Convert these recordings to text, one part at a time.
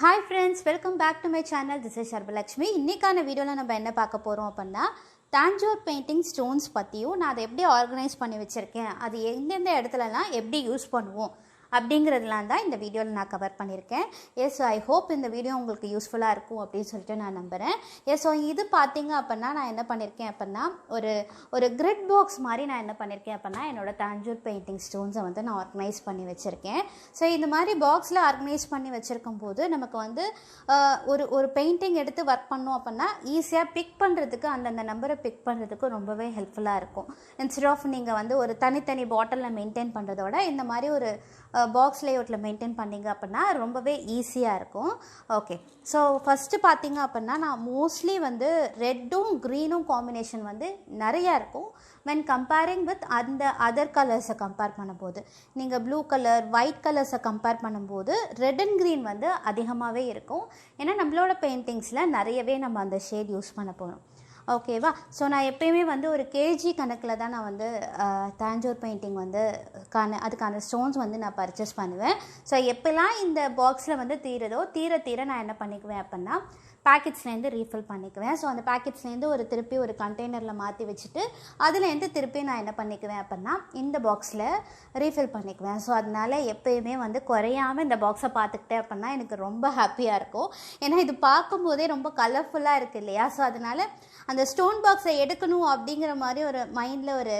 Hi friends, welcome back to my channel. This is Sharbhalakshmi. இன்னைக்கான வீடியோல நம்ம என்ன பார்க்க போறோம் அப்படினா Tanjore Painting Stones பத்தியும் நான் அதை எப்படி ஆர்கனைஸ் பண்ணி வச்சிருக்கேன், அது எந்தெந்த இடத்துலலாம் எப்படி யூஸ் பண்ணுவோம் அப்படிங்கிறதெல்லாம் தான் இந்த வீடியோவில் நான் கவர் பண்ணியிருக்கேன். எஸ், ஐ ஹோப் இந்த வீடியோ உங்களுக்கு யூஸ்ஃபுல்லாக இருக்கும் அப்படின்னு சொல்லிட்டு நான் நம்புகிறேன். ஸோ இது பார்த்தீங்க அப்படின்னா நான் என்ன பண்ணியிருக்கேன் அப்படின்னா ஒரு கிரிட் பாக்ஸ் மாதிரி நான் என்ன பண்ணியிருக்கேன் அப்படின்னா என்னோடய Tanjore Painting Stones-ஐ வந்து நான் ஆர்கனைஸ் பண்ணி வச்சுருக்கேன். ஸோ இந்த மாதிரி பாக்ஸில் ஆர்கனைஸ் பண்ணி வச்சுருக்கும் போது நமக்கு வந்து ஒரு பெயிண்டிங் எடுத்து ஒர்க் பண்ணோம் அப்படின்னா ஈஸியாக பிக் பண்ணுறதுக்கு அந்தந்த நம்பரை பிக் பண்ணுறதுக்கு ரொம்பவே ஹெல்ப்ஃபுல்லாக இருக்கும். இன்ஸ்டெட் ஆஃப் நீங்கள் வந்து ஒரு தனித்தனி பாட்டிலில் மெயின்டைன் பண்ணுறதோட இந்த மாதிரி ஒரு பாக்ஸ் லேஅவுட்டில் மெயின்டைன் பண்ணிங்க அப்படின்னா ரொம்பவே ஈஸியாக இருக்கும். ஓகே, ஸோ ஃபஸ்ட்டு பார்த்தீங்க அப்படின்னா நான் மோஸ்ட்லி வந்து ரெட்டும் க்ரீனும் காம்பினேஷன் வந்து நிறையா இருக்கும். வென் கம்பேரிங் வித் அந்த அதர் கலர்ஸை கம்பேர் பண்ணும்போது, நீங்கள் ப்ளூ கலர் ஒயிட் கலர்ஸை கம்பேர் பண்ணும்போது ரெட் அண்ட் க்ரீன் வந்து அதிகமாகவே இருக்கும். ஏன்னா நம்மளோட பெயிண்டிங்ஸில் நிறையவே நம்ம அந்த ஷேட் யூஸ் பண்ண போகிறோம். ஓகேவா? ஸோ நான் எப்போயுமே வந்து ஒரு கேஜி கணக்கில் தான் நான் வந்து Tanjore பெயிண்டிங் வந்து அதுக்கான ஸ்டோன்ஸ் வந்து நான் பர்ச்சேஸ் பண்ணுவேன். ஸோ எப்போல்லாம் இந்த பாக்ஸில் வந்து தீர நான் என்ன பண்ணிக்குவேன் அப்படின்னா பேக்கெட்ஸ்லேருந்து ரீஃபில் பண்ணிக்குவேன். ஸோ அந்த பேக்கெட்ஸ்லேருந்து திருப்பி ஒரு கண்டெய்னரில் மாற்றி வச்சுட்டு அதுலேருந்து திருப்பி நான் என்ன பண்ணிக்குவேன் அப்படின்னா இந்த பாக்ஸில் ரீஃபில் பண்ணிக்குவேன். ஸோ அதனால் எப்போயுமே வந்து குறையாமல் இந்த பாக்ஸை பார்த்துக்கிட்டேன் அப்படின்னா எனக்கு ரொம்ப ஹாப்பியாக இருக்கும். ஏன்னா இது பார்க்கும்போதே ரொம்ப கலர்ஃபுல்லாக இருக்குது இல்லையா? ஸோ அதனால் அந்த ஸ்டோன் பாக்ஸை எடுக்கணும் அப்படிங்கிற மாதிரி ஒரு மைண்டில் ஒரு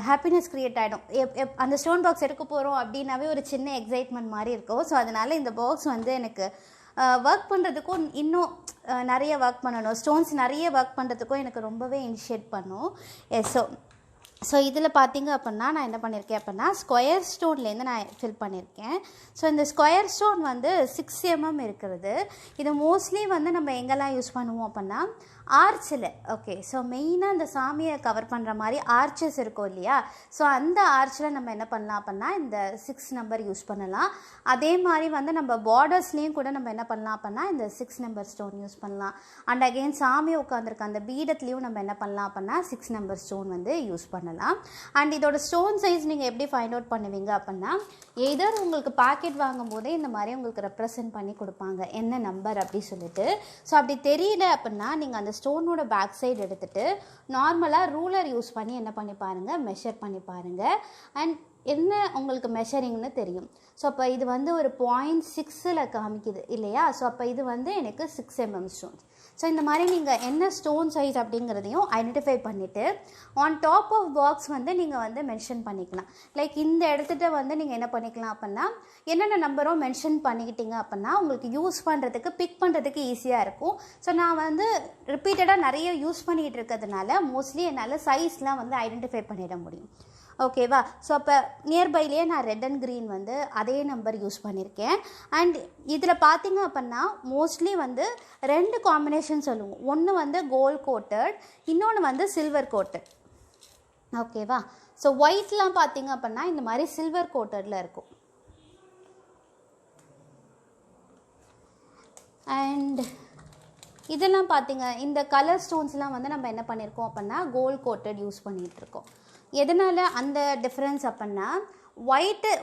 ஹாப்பினஸ் க்ரியேட் ஆகிடும். அந்த ஸ்டோன் பாக்ஸ் எடுக்க போகிறோம் அப்படின்னாவே ஒரு சின்ன எக்ஸைட்மெண்ட் மாதிரி இருக்கும். ஸோ அதனால் இந்த பாக்ஸ் வந்து எனக்கு ஒர்க் பண்ணுறதுக்கும் இன்னும் நிறைய ஒர்க் பண்ணணும், ஸ்டோன்ஸ் நிறைய ஒர்க் பண்ணுறதுக்கும் எனக்கு ரொம்பவே இனிஷியேட் பண்ணும். ஸோ இதில் பார்த்தீங்க அப்படின்னா நான் என்ன பண்ணியிருக்கேன் அப்படின்னா ஸ்கொயர் ஸ்டோன்லேருந்து நான் ஃபில் பண்ணியிருக்கேன். ஸோ இந்த ஸ்கொயர் ஸ்டோன் வந்து 6 mm இருக்கிறது. இது மோஸ்ட்லி வந்து நம்ம எங்கெல்லாம் யூஸ் பண்ணுவோம் அப்படின்னா ஆர்ச்சில். ஓகே, ஸோ மெயினாக இந்த சாமியை கவர் பண்ணுற மாதிரி ஆர்ச்சஸ் இருக்கும் இல்லையா? ஸோ அந்த ஆர்ச்சில் நம்ம என்ன பண்ணலாம் அப்படின்னா இந்த 6 நம்பர் யூஸ் பண்ணலாம். அதே மாதிரி வந்து நம்ம பார்டர்ஸ்லேயும் கூட நம்ம என்ன பண்ணலாம் அப்படின்னா இந்த 6 நம்பர் ஸ்டோன் யூஸ் பண்ணலாம். அண்ட் அகெயின் சாமி உட்காந்துருக்க அந்த பீடத்துலேயும் நம்ம என்ன பண்ணலாம் அப்படின்னா 6 நம்பர் ஸ்டோன் வந்து யூஸ் பண்ணலாம். அண்ட் இதோட ஸ்டோன் சைஸ் நீங்கள் எப்படி ஃபைண்ட் அவுட் பண்ணுவீங்க அப்படின்னா எதர் உங்களுக்கு பாக்கெட் வாங்கும் போதே இந்த மாதிரி உங்களுக்கு ரெப்ரசன்ட் பண்ணி கொடுப்பாங்க என்ன நம்பர் அப்படி சொல்லிட்டு. ஸோ அப்படி தெரியல அப்படின்னா நீங்கள் அந்த ஸ்டோனோட பேக் சைடு எடுத்துகிட்டு நார்மலாக ரூலர் யூஸ் பண்ணி என்ன பண்ணி பாருங்கள், மெஷர் பண்ணி பாருங்கள். அண்ட் என்ன உங்களுக்கு மெஷரிங்னு தெரியும். ஸோ அப்போ இது வந்து ஒரு 0.6 காமிக்குது இல்லையா? ஸோ அப்போ இது வந்து எனக்கு 6 mm ஸ்டோன்ஸ். ஸோ இந்த மாதிரி நீங்கள் என்ன ஸ்டோன் சைஸ் அப்படிங்கிறதையும் ஐடென்டிஃபை பண்ணிவிட்டு ஆன் டாப் ஆஃப் பாக்ஸ் வந்து நீங்கள் வந்து மென்ஷன் பண்ணிக்கலாம். லைக் இந்த இடத்துல வந்து நீங்கள் என்ன பண்ணிக்கலாம் அப்படின்னா என்னென்ன நம்பரோ மென்ஷன் பண்ணிக்கிட்டீங்க அப்படின்னா உங்களுக்கு யூஸ் பண்ணுறதுக்கு பிக் பண்ணுறதுக்கு ஈஸியாக இருக்கும். ஸோ நான் வந்து ரிப்பீட்டடாக நிறைய யூஸ் பண்ணிக்கிட்டு இருக்கிறதுனால மோஸ்ட்லி என்னால் சைஸ்லாம் வந்து ஐடென்டிஃபை பண்ணிட முடியும். ஓகேவா? ஸோ அப்போ நியர்பைலேயே நான் ரெட் அண்ட் க்ரீன் வந்து அதே நம்பர் யூஸ் பண்ணியிருக்கேன். அண்ட் இதில் பார்த்தீங்க அப்படின்னா மோஸ்ட்லி வந்து 2 காம்பினேஷன் சொல்லுவோம். ஒன்று வந்து கோல்ட் கோட்டட், இன்னொன்று வந்து சில்வர் கோட்டட். ஓகேவா? ஸோ ஒயிட்லாம் பார்த்தீங்க அப்படின்னா இந்த மாதிரி சில்வர் கோட்டடில் இருக்கும். அண்ட் இதெல்லாம் பார்த்தீங்க இந்த கலர் ஸ்டோன்ஸ்லாம் வந்து நம்ம என்ன பண்ணியிருக்கோம் அப்படின்னா கோல்ட் கோட்டட் யூஸ் பண்ணிகிட்ருக்கோம். எதனால் அந்த டிஃப்ரென்ஸ் அப்படின்னா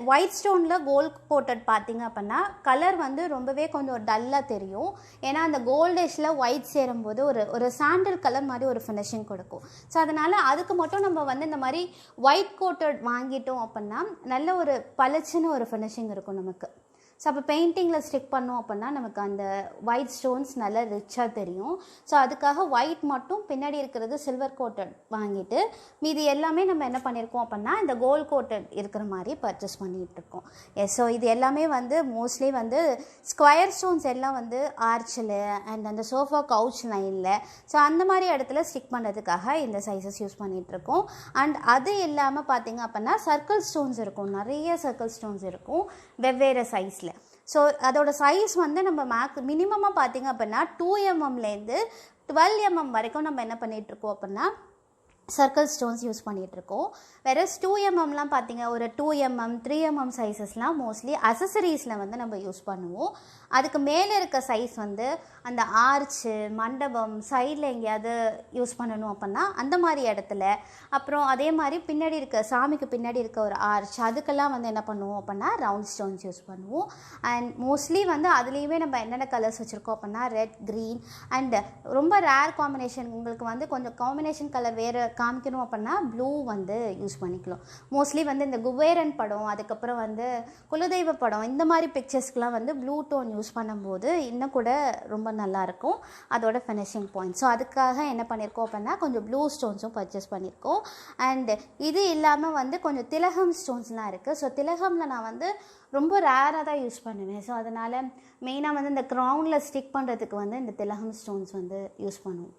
ஒயிட் ஸ்டோனில் கோல்ட் கோட்டட் பார்த்தீங்க அப்படின்னா கலர் வந்து ரொம்பவே கொஞ்சம் டல்லாக தெரியும். ஏன்னா அந்த கோல்டிஷில் ஒயிட் சேரும்போது ஒரு சாண்டில் கலர் மாதிரி ஒரு ஃபினிஷிங் கொடுக்கும். ஸோ அதனால் அதுக்கு மட்டும் நம்ம வந்து இந்த மாதிரி ஒயிட் கோட்டட் வாங்கிட்டோம் அப்படின்னா நல்ல ஒரு பளிச்சுன்னு ஒரு ஃபினிஷிங் இருக்கும் நமக்கு. ஸோ அப்போ பெயிண்டிங்கில் ஸ்டிக் பண்ணோம் அப்படின்னா நமக்கு அந்த ஒயிட் ஸ்டோன்ஸ் நல்லா ரிச்சாக தெரியும். ஸோ அதுக்காக ஒயிட் மட்டும் பின்னாடி இருக்கிறது சில்வர் கோட்டட் வாங்கிட்டு மீதி எல்லாமே நம்ம என்ன பண்ணியிருக்கோம் அப்படின்னா இந்த கோல்ட் கோட்டட் இருக்கிற மாதிரி பர்ச்சேஸ் பண்ணிகிட்டு இருக்கோம். ஸோ இது எல்லாமே வந்து மோஸ்ட்லி வந்து ஸ்கொயர் ஸ்டோன்ஸ் எல்லாம் வந்து ஆர்ச்சில் அண்ட் அந்த சோஃபா கவுச் லைனில் ஸோ அந்த மாதிரி இடத்துல ஸ்டிக் பண்ணுறதுக்காக இந்த சைஸஸ் யூஸ் பண்ணிகிட்ருக்கோம். அண்ட் அது இல்லாமல் பார்த்தீங்க அப்படின்னா சர்க்கிள் ஸ்டோன்ஸ் இருக்கும், நிறைய சர்க்கிள் ஸ்டோன்ஸ் இருக்கும் வெவ்வேறு சைஸில். ஸோ அதோட சைஸ் வந்து நம்ம மினிமமாக பார்த்தீங்க அப்படின்னா 2 mmலேருந்து 12 mm வரைக்கும் நம்ம என்ன பண்ணிகிட்ருக்கோம் அப்படின்னா சர்க்கிள் ஸ்டோன்ஸ் யூஸ் பண்ணிகிட்ருக்கோம். வேறு 2mm பார்த்திங்க ஒரு 2mm 3mm சைஸஸ்லாம் மோஸ்ட்லி அசசரிஸில் வந்து நம்ம யூஸ் பண்ணுவோம். அதுக்கு மேலே இருக்க சைஸ் வந்து அந்த ஆர்ச்சு மண்டபம் சைடில் எங்கேயாவது யூஸ் பண்ணணும் அப்படின்னா அந்த மாதிரி இடத்துல, அப்புறம் அதே மாதிரி பின்னாடி இருக்க சாமிக்கு பின்னாடி இருக்க ஒரு ஆர்ச் அதுக்கெல்லாம் வந்து என்ன பண்ணுவோம் அப்படின்னா ரவுண்ட் ஸ்டோன்ஸ் யூஸ் பண்ணுவோம். அண்ட் மோஸ்ட்லி வந்து அதுலேயுமே நம்ம என்னென்ன கலர்ஸ் வச்சுருக்கோம் அப்படின்னா ரெட், க்ரீன் அண்ட் ரொம்ப ரேர் காம்பினேஷன். உங்களுக்கு வந்து கொஞ்சம் காம்பினேஷன் கலர் வேறு காமிக்கணும் அப்படின்னா ப்ளூ வந்து யூஸ் பண்ணிக்கலாம். மோஸ்ட்லி வந்து இந்த குபேரன் படம், அதுக்கப்புறம் வந்து குலதெய்வ படம், இந்த மாதிரி பிக்சர்ஸ்க்கெலாம் வந்து ப்ளூ டோன் யூஸ் பண்ணும்போது இன்னும் கூட ரொம்ப நல்லாயிருக்கும் அதோட ஃபினிஷிங் பாயிண்ட். ஸோ அதுக்காக என்ன பண்ணியிருக்கோம் அப்படின்னா கொஞ்சம் ப்ளூ ஸ்டோன்ஸும் பர்ச்சேஸ் பண்ணியிருக்கோம். அண்ட் இது இல்லாமல் வந்து கொஞ்சம் திலகம் ஸ்டோன்ஸ்லாம் இருக்குது. ஸோ திலகமில் நான் வந்து ரொம்ப ரேராக தான் யூஸ் பண்ணுவேன். ஸோ அதனால் மெயினாக வந்து இந்த க்ரௌனில் ஸ்டிக் பண்ணுறதுக்கு வந்து இந்த திலகம் ஸ்டோன்ஸ் வந்து யூஸ் பண்ணுவோம்.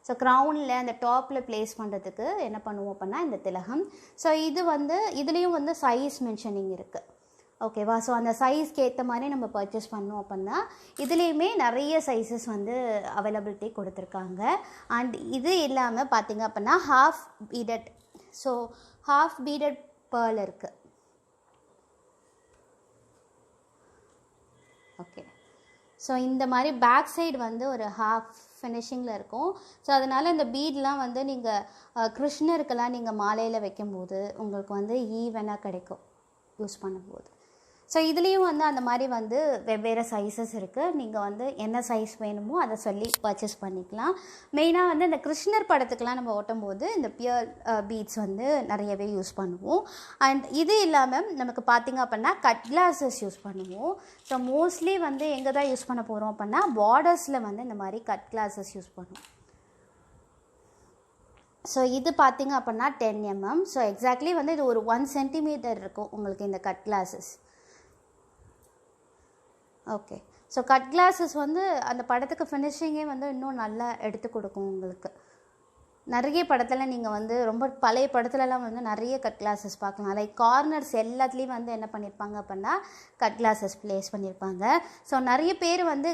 ஸோ க்ரௌனில் அந்த டாப்பில் ப்ளேஸ் பண்ணுறதுக்கு என்ன பண்ணுவோம் அப்படின்னா இந்த திலகம். ஸோ இது வந்து இதுலேயும் வந்து சைஸ் மென்ஷனிங் இருக்குது. ஓகேவா? ஸோ அந்த சைஸ்க்கு ஏற்ற மாதிரி நம்ம பர்ச்சேஸ் பண்ணோம் அப்படின்னா இதுலேயுமே நிறைய சைஸஸ் வந்து அவைலபிலிட்டி கொடுத்துருக்காங்க. அண்ட் இது இல்லாமல் பார்த்திங்க அப்படின்னா ஹாஃப் பீடட், ஸோ ஹாஃப் பீடட் பேர்ல் இருக்குது. ஓகே, ஸோ இந்த மாதிரி பேக் சைடு வந்து ஒரு ஹாஃப் ஃபினிஷிங்கில் இருக்கும். ஸோ அதனால் இந்த பீட்லாம் வந்து நீங்கள் கிருஷ்ணருக்கெல்லாம் நீங்கள் மாலையில் வைக்கும்போது உங்களுக்கு வந்து ஈவனாக கிடைக்கும் யூஸ் பண்ணும்போது. ஸோ இதுலேயும் வந்து அந்த மாதிரி வந்து வெவ்வேறு சைஸஸ் இருக்குது. நீங்கள் வந்து என்ன சைஸ் வேணுமோ அதை சொல்லி பர்ச்சேஸ் பண்ணிக்கலாம். மெயினாக வந்து இந்த கிருஷ்ணர் படத்துக்கெலாம் நம்ம ஓட்டும்போது இந்த பியர் பீட்ஸ் வந்து நிறையவே யூஸ் பண்ணுவோம். அண்ட் இது இல்லாமல் நமக்கு பார்த்திங்க அப்படின்னா கட் கிளாஸஸ் யூஸ் பண்ணுவோம். ஸோ மோஸ்ட்லி வந்து எங்கே தான் யூஸ் பண்ண போகிறோம் அப்படின்னா பார்டர்ஸில் வந்து இந்த மாதிரி கட் கிளாஸஸ் யூஸ் பண்ணுவோம். ஸோ இது பார்த்திங்க அப்படின்னா 10mm. ஸோ எக்ஸாக்ட்லி வந்து இது ஒரு 1 சென்டிமீட்டர் இருக்கும் உங்களுக்கு இந்த cut classes. Okay, so cut classes வந்து அந்த படத்துக்கு ஃபினிஷிங்கே வந்து இன்னும் நல்லா எடுத்து கொடுக்கும் உங்களுக்கு. நிறைய படத்தில் நீங்கள் வந்து ரொம்ப பழைய படத்துலலாம் வந்து நிறைய கட் கிளாஸஸ் பார்க்கலாம். லைக் கார்னர்ஸ் எல்லாத்துலேயும் வந்து என்ன பண்ணியிருப்பாங்க அப்படின்னா கட் கிளாஸஸ் ப்ளேஸ் பண்ணியிருப்பாங்க. ஸோ நிறைய பேர் வந்து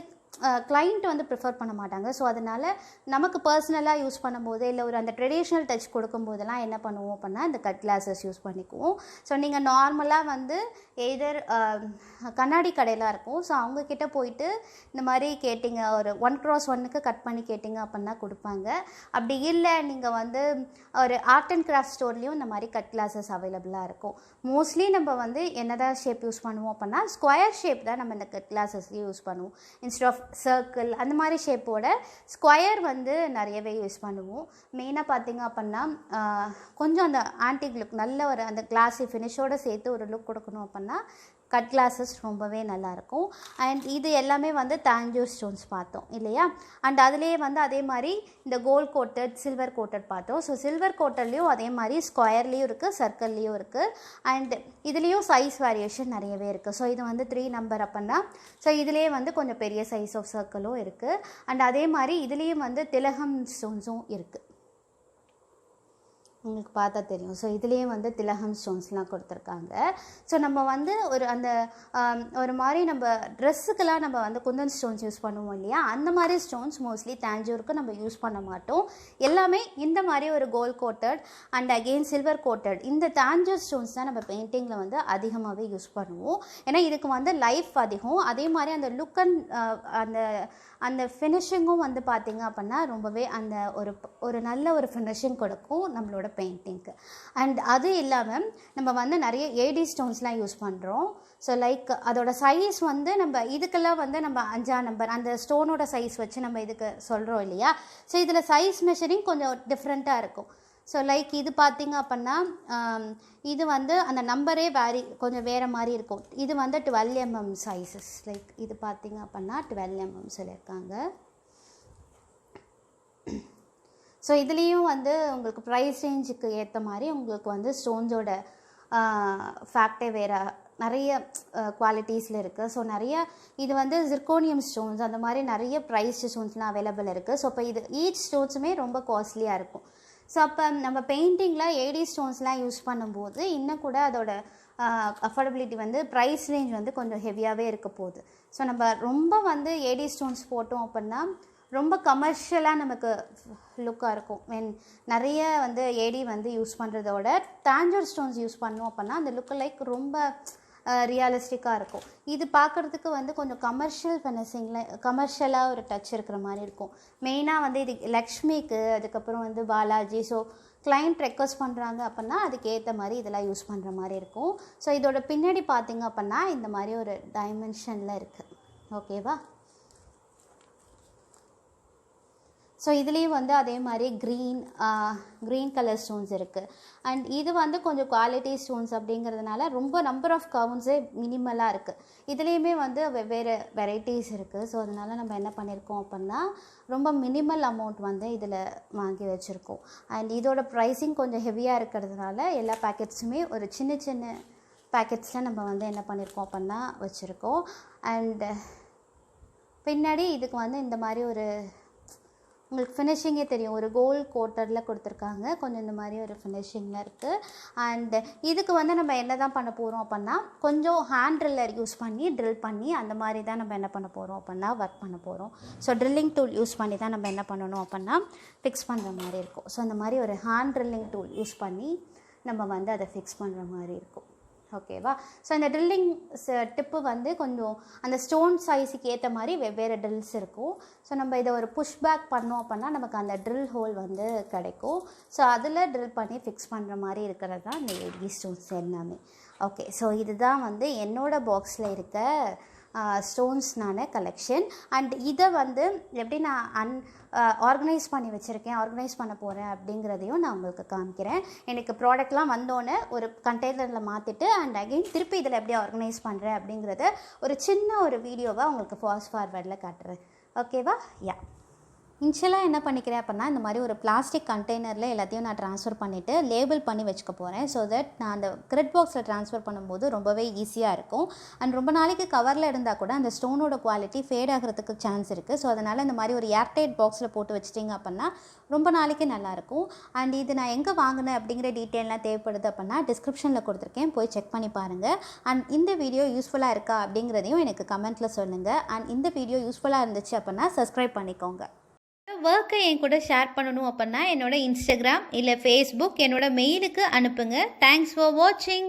கிளைண்ட் வந்து ப்ரிஃபர் பண்ண மாட்டாங்க. ஸோ அதனால் நமக்கு பர்சனலாக யூஸ் பண்ணும்போது இல்லை ஒரு அந்த ட்ரெடிஷ்னல் டச் கொடுக்கும்போதெல்லாம் என்ன பண்ணுவோம் அப்படின்னா இந்த கட் கிளாஸஸ் யூஸ் பண்ணிக்குவோம். ஸோ நீங்கள் நார்மலாக வந்து எதர் கண்ணாடி கடையெல்லாம் இருக்கும். ஸோ அவங்கக்கிட்ட போயிட்டு இந்த மாதிரி கேட்டிங்க ஒரு 1x1க்கு கட் பண்ணி கேட்டிங்க அப்படின்னா கொடுப்பாங்க. அப்படி இல்லை நீங்கள் வந்து ஒரு ஆர்ட் அண்ட் கிராஃப்ட் ஸ்டோர்லேயும் இந்த மாதிரி கட் கிளாஸஸ் அவைலபிளாக இருக்கும். மோஸ்ட்லி நம்ம வந்து என்னதான் ஷேப் யூஸ் பண்ணுவோம் அப்படின்னா ஸ்கொயர் ஷேப் தான் நம்ம இந்த கட் கிளாஸஸ்லேயும் யூஸ் பண்ணுவோம். இன்ஸ்டெட் ஆஃப் சர்க்கிள் அந்த மாதிரி ஷேப்போட ஸ்கொயர் வந்து நிறையவே யூஸ் பண்ணுவோம். மெயினாக பார்த்திங்க அப்படின்னா கொஞ்சம் அந்த ஆன்டிக் லுக் நல்ல ஒரு அந்த கிளாஸி ஃபினிஷோடு சேர்த்து ஒரு லுக் கொடுக்கணும் அப்படின்னா கட் கிளாஸஸ் ரொம்பவே நல்லாயிருக்கும். அண்ட் இது எல்லாமே வந்து தாஞ்சூர் ஸ்டோன்ஸ் பார்த்தோம் இல்லையா? அண்ட் அதுலேயே வந்து அதே மாதிரி இந்த கோல்ட் கோட்டட் சில்வர் கோட்டட் பார்த்தோம். ஸோ சில்வர் கோட்டட்லேயும் அதே மாதிரி ஸ்கொயர்லேயும் இருக்குது, சர்க்கிள்லேயும் இருக்குது. அண்ட் இதுலேயும் சைஸ் வேரியேஷன் நிறையவே இருக்குது. ஸோ இது வந்து 3 நம்பர் அப்படின்னா ஸோ இதுலேயே வந்து கொஞ்சம் பெரிய சைஸ் ஆஃப் சர்க்கிளும் இருக்குது. அண்ட் அதே மாதிரி இதுலேயும் வந்து திலகம் ஸ்டோன்ஸும் இருக்குது. உங்களுக்கு பார்த்தா தெரியும். ஸோ இதுலேயும் வந்து திலகம் ஸ்டோன்ஸ்லாம் கொடுத்துருக்காங்க. ஸோ நம்ம வந்து ஒரு அந்த ஒரு மாதிரி நம்ம ட்ரெஸ்ஸுக்கெல்லாம் நம்ம வந்து குந்தன் ஸ்டோன்ஸ் யூஸ் பண்ணுவோம் இல்லையா? அந்த மாதிரி ஸ்டோன்ஸ் மோஸ்ட்லி தாஞ்சூருக்கு நம்ம யூஸ் பண்ண மாட்டோம். எல்லாமே இந்த மாதிரி ஒரு gold coated and again silver coated இந்த தாஞ்சூர் ஸ்டோன்ஸ் தான் நம்ம பெயிண்டிங்கில் வந்து அதிகமாகவே யூஸ் பண்ணுவோம். ஏன்னா இதுக்கு வந்து லைஃப் அதிகம். அதே மாதிரி அந்த லுக் அண்ட் அந்த ஃபினிஷிங்கும் வந்து பார்த்திங்க அப்படின்னா ரொம்பவே அந்த ஒரு நல்ல ஒரு ஃபினிஷிங் கொடுக்கும் நம்மளோட பெயிண்டிங்க்கு. அண்ட் அது இல்லாமல் நம்ம வந்து நிறைய ஏடி ஸ்டோன்ஸ்லாம் யூஸ் பண்ணுறோம். ஸோ லைக் அதோட சைஸ் வந்து நம்ம இதுக்கெல்லாம் வந்து நம்ம 5ஆம் நம்பர் அந்த ஸ்டோனோட சைஸ் வச்சு நம்ம இதுக்கு சொல்கிறோம் இல்லையா? ஸோ இதில் சைஸ் மெஷரிங் கொஞ்சம் டிஃப்ரெண்ட்டாக இருக்கும். ஸோ லைக் இது பார்த்திங்க அப்படின்னா இது வந்து அந்த நம்பரே கொஞ்சம் வேறு மாதிரி இருக்கும். இது வந்து 12mm சைஸஸ். லைக் இது பார்த்திங்க அப்படின்னா 12mm சொல்லியிருக்காங்க. ஸோ இதுலேயும் வந்து உங்களுக்கு ப்ரைஸ் ரேஞ்சுக்கு ஏற்ற மாதிரி உங்களுக்கு வந்து ஸ்டோன்ஸோட ஃபேக்டே வேறு நிறைய குவாலிட்டிஸில் இருக்குது. ஸோ நிறைய இது வந்து ஜிர்கோனியம் ஸ்டோன்ஸ் அந்த மாதிரி நிறைய ப்ரைஸ்டு ஸ்டோன்ஸ்லாம் அவைலபிள் இருக்குது. ஸோ இப்போ இது ஈச் ஸ்டோன்ஸுமே ரொம்ப காஸ்ட்லியாக இருக்கும். ஸோ அப்போ நம்ம பெயிண்டிங்கில் ஏடி ஸ்டோன்ஸ்லாம் யூஸ் பண்ணும்போது இன்னும் கூட அதோட அஃபோர்டபிலிட்டி வந்து ப்ரைஸ் ரேஞ்ச் வந்து கொஞ்சம் ஹெவியாகவே இருக்க போகுது. ஸோ நம்ம ரொம்ப வந்து ஏடி ஸ்டோன்ஸ் போட்டோம் அப்படின்னா ரொம்ப கமர்ஷியலாக நமக்கு லுக்காக இருக்கும். நிறைய வந்து ஏடி வந்து யூஸ் பண்ணுறதோட தாஞ்சூர் ஸ்டோன்ஸ் யூஸ் பண்ணோம் அப்படின்னா அந்த லுக்கு லைக் ரொம்ப ரியலிஸ்டிக்காக இருக்கும். இது பார்க்குறதுக்கு வந்து கொஞ்சம் கமர்ஷியல் ஃபினிஷிங்கில் கமர்ஷியலாக ஒரு டச் இருக்கிற மாதிரி இருக்கும். மெயினாக வந்து இது லக்ஷ்மிக்கு, அதுக்கப்புறம் வந்து பாலாஜி, ஸோ கிளைண்ட் ரெக்வஸ்ட் பண்ணுறாங்க அப்படின்னா அதுக்கு ஏற்ற மாதிரி இதெல்லாம் யூஸ் பண்ணுற மாதிரி இருக்கும். ஸோ இதோட பின்னாடி பார்த்திங்க அப்படின்னா இந்த மாதிரி ஒரு டைமென்ஷனில் இருக்குது. ஓகேவா? ஸோ இதுலேயும் வந்து அதே மாதிரி க்ரீன் கலர் ஸ்டோன்ஸ் இருக்குது. அண்ட் இது வந்து கொஞ்சம் குவாலிட்டி ஸ்டோன்ஸ் அப்படிங்கிறதுனால ரொம்ப நம்பர் ஆஃப் கவுண்ட்ஸே மினிமலாக இருக்குது. இதுலேயுமே வந்து வெவ்வேறு வெரைட்டிஸ் இருக்குது. ஸோ அதனால் நம்ம என்ன பண்ணியிருக்கோம் அப்படின்னா ரொம்ப மினிமல் அமௌண்ட் வந்து இதில் வாங்கி வச்சுருக்கோம். அண்ட் இதோட ப்ரைஸிங் கொஞ்சம் ஹெவியாக இருக்கிறதுனால எல்லா பேக்கெட்ஸுமே ஒரு சின்ன சின்ன பேக்கெட்ஸில் நம்ம வந்து என்ன பண்ணியிருக்கோம் அப்படின்னா வச்சுருக்கோம். அண்டு பின்னாடி இதுக்கு வந்து இந்த மாதிரி ஒரு உங்களுக்கு ஃபினிஷிங்கே தெரியும், ஒரு கோல்ட் கோட்டரில் கொடுத்துருக்காங்க. கொஞ்சம் இந்த மாதிரி ஒரு ஃபினிஷிங்கில் இருக்குது. அண்டு இதுக்கு வந்து நம்ம என்ன தான் பண்ண போகிறோம் அப்படின்னா கொஞ்சம் ஹேண்ட் ட்ரில்லர் யூஸ் பண்ணி ட்ரில் பண்ணி அந்த மாதிரி தான் நம்ம என்ன பண்ண போகிறோம் அப்படின்னா ஒர்க் பண்ண போகிறோம். ஸோ ட்ரில்லிங் டூல் யூஸ் பண்ணி தான் நம்ம என்ன பண்ணணும் அப்படின்னா ஃபிக்ஸ் பண்ணுற மாதிரி இருக்கும். ஸோ அந்த மாதிரி ஒரு ஹேண்ட் ட்ரில்லிங் டூல் யூஸ் பண்ணி நம்ம வந்து அதை ஃபிக்ஸ் பண்ணுற மாதிரி இருக்கும். ஓகேவா? ஸோ இந்த ட்ரில்லிங் டிப்பு வந்து கொஞ்சம் அந்த ஸ்டோன் சைஸுக்கு ஏற்ற மாதிரி வெவ்வேறு ட்ரில்ஸ் இருக்கும். ஸோ நம்ம இதை ஒரு புஷ் பேக் பண்ணோம் அப்படின்னா நமக்கு அந்த ட்ரில் ஹோல் வந்து கிடைக்கும். ஸோ அதில் ட்ரில் பண்ணி ஃபிக்ஸ் பண்ணுற மாதிரி இருக்கிறது தான் இந்த ஏடி ஸ்டோன்ஸ் எல்லாமே. ஓகே, ஸோ இதுதான் வந்து என்னோடய பாக்ஸில் இருக்க ஸ்டோன்ஸ்னான கலெக்ஷன். அண்ட் இதை வந்து எப்படி நான் ஆர்கனைஸ் பண்ணி வச்சுருக்கேன், ஆர்கனைஸ் பண்ண போகிறேன் அப்படிங்கிறதையும் நான் உங்களுக்கு காமிக்கிறேன். எனக்கு ப்ராடக்ட்லாம் வந்தோடனே ஒரு கண்டெய்னரில் மாற்றிட்டு அண்ட் அகெயின் திருப்பி இதில் எப்படி ஆர்கனைஸ் பண்ணுறேன் அப்படிங்கிறத ஒரு சின்ன ஒரு வீடியோவாக உங்களுக்கு ஃபாஸ்ட் ஃபார்வர்டில் காட்டுறேன். ஓகேவா? யா, இன்ஷியலாக என்ன பண்ணிக்கிறேன் அப்படின்னா இந்த மாதிரி ஒரு பிளாஸ்டிக் கண்டெய்னரில் எல்லாத்தையும் நான் ட்ரான்ஸ்ஃபர் பண்ணிவிட்டு லேபிள் பண்ணி வச்சுக்க போகிறேன். ஸோ தட் நான் அந்த கிரெட் பாக்ஸில் ட்ரான்ஸ்ஃபர் பண்ணும்போது ரொம்பவே ஈஸியாக இருக்கும். அண்ட் ரொம்ப நாளைக்கு கவரில் இருந்தால் கூட அந்த ஸ்டோனோட குவாலிட்டி ஃபேட் ஆகிறதுக்கு சான்ஸ் இருக்குது. ஸோ அதனால் இந்த மாதிரி ஒரு ஏர்டைட் பாக்ஸில் போட்டு வச்சிட்டிங்க அப்படின்னா ரொம்ப நாளைக்கு நல்லாயிருக்கும். அண்ட் இது நான் எங்கே வாங்கினேன் அப்படிங்கிற டீட்டெயிலாம் தேவைப்படுது அப்படின்னா டிஸ்கிரிப்ஷனில் கொடுத்துருக்கேன், போய் செக் பண்ணி பாருங்கள். அண்ட் இந்த வீடியோ யூஸ்ஃபுல்லாக இருக்கா அப்படிங்கிறதையும் எனக்கு கமெண்ட்டில் சொல்லுங்கள். அண்ட் இந்த வீடியோ யூஸ்ஃபுல்லாக இருந்துச்சு அப்படின்னா சப்ஸ்கிரைப் பண்ணிக்கோங்க. ஒர்க்கை என் கூட ஷேர் பண்ணணும் அப்படின்னா என்னோட இன்ஸ்டாகிராம் இல்லை ஃபேஸ்புக் என்னோட மெயிலுக்கு அனுப்புங்க. தேங்க்ஸ் ஃபார் வாட்சிங்.